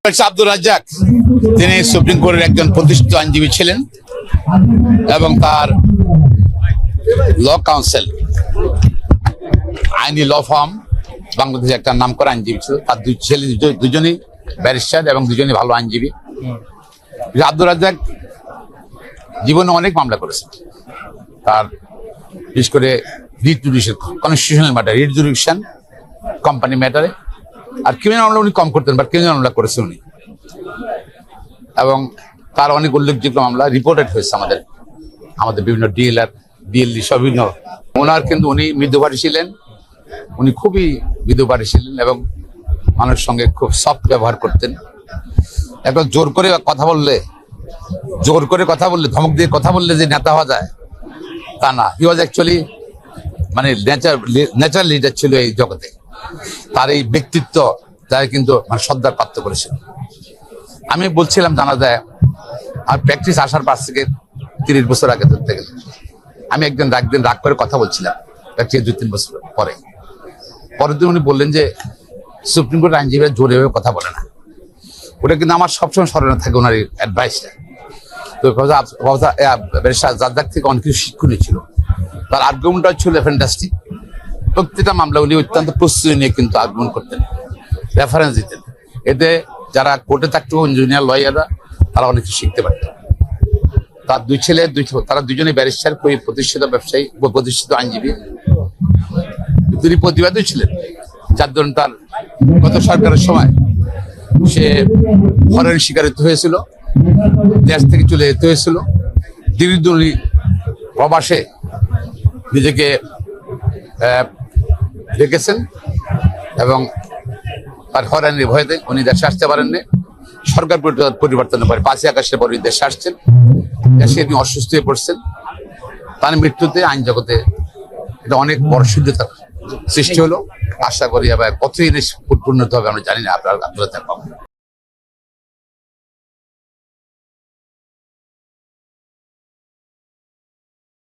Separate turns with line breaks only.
আব্দুর রাজ্জাক তিনি সুপ্রিম কোর্টের একজন প্রতিষ্ঠিত আইনজীবী ছিলেন এবং তার ল কাউন্সিল আইনি ল ফার্ম বাংলাদেশে একটা নামকরা আইনজীবী ছিল। তার দুই ছেলে দুজনই ব্যারিস্টার এবং দুজনই ভালো আইনজীবী। আব্দুর রাজ্জাক জীবনে অনেক মামলা করেছেন। তার বিশেষ করে writ judicial constitutional matter, writ judicial company ম্যাটারে, আর ক্রিমিনাল মামলা উনি কম করতেন, বাট ক্রিমিনাল মামলা করেছেন উনি। এবং তার অনেক উল্লেখযোগ্য মামলা রিপোর্টেড হয়েছে আমাদের বিভিন্ন ডিএলডি সব বিভিন্ন। ওনার কিন্তু উনি মৃদুভাষী ছিলেন, উনি খুবই মৃদুভাষী ছিলেন এবং মানুষের সঙ্গে খুব সফট ব্যবহার করতেন। এখন জোর করে কথা বললে, ধমক দিয়ে কথা বললে যে নেতা হওয়া যায় তা না। হি ওয়াজ অ্যাকচুয়ালি মানে ন্যাচারাল লিডার ছিল এই জগতে। তার এই ব্যক্তিত্ব তাই কিন্তু মানে শ্রদ্ধার পাত্র করেছিল। আমি বলছিলাম জানা যায় আর প্র্যাকটিস আসার 5 থেকে 30 বছর আগে ধরতে গেলে আমি একদিন রাগ করে কথা বলছিলাম, প্র্যাকটিস 2-3 বছর পরের দিন উনি বললেন যে সুপ্রিম কোর্ট আইনজীবীরা জোরে কথা বলে না। ওটা কিন্তু আমার সবসময় স্মরণে থাকে ওনার অ্যাডভাইসটা। তো জাদ্দাক থেকে অনেক কিছু শিক্ষণীয় ছিল। তার আর্গুমেন্টটা ছিল ফ্যান্টাস্টিক। প্রত্যেকটা মামলা উনি অত্যন্ত প্রস্তুতি নিয়ে কিন্তু আর্গুমেন্ট করতেন, রেফারেন্স দিতেন। এতে যারা কোর্টে থাকতো ইঞ্জিনিয়ার লয়াররা তারা অনেক কিছু শিখতে পারত। তার দুই ছেলে তারা দুজনে ব্যারিস্টার, প্রতিষ্ঠিত ব্যবসায়ী, প্রতিষ্ঠিত আইনজীবী। তিনি প্রতিবাদী ছিলেন, যার জন্য তার গত সরকারের সময় সে হরের শিকারিত হয়েছিল, দেশ থেকে চলে যেতে হয়েছিল। দীর্ঘদিন উনি প্রবাসে নিজেকে রেখেছেন এবং তার হরানির ভয়তে উনি দেশে আসতে পারেননি। সরকার পরিবর্তনের পরে 5ই আগস্টের পরে দেশে আসছেন। দেশে তিনি অসুস্থ হয়ে পড়ছেন। তার মৃত্যুতে আইন জগতে এটা অনেক বড় সিদ্ধতার সৃষ্টি হলো। আশা করি আবার কতদিন পূর্ণত হবে আমরা জানি না। আপনার আব্দুল রাজ্জাক।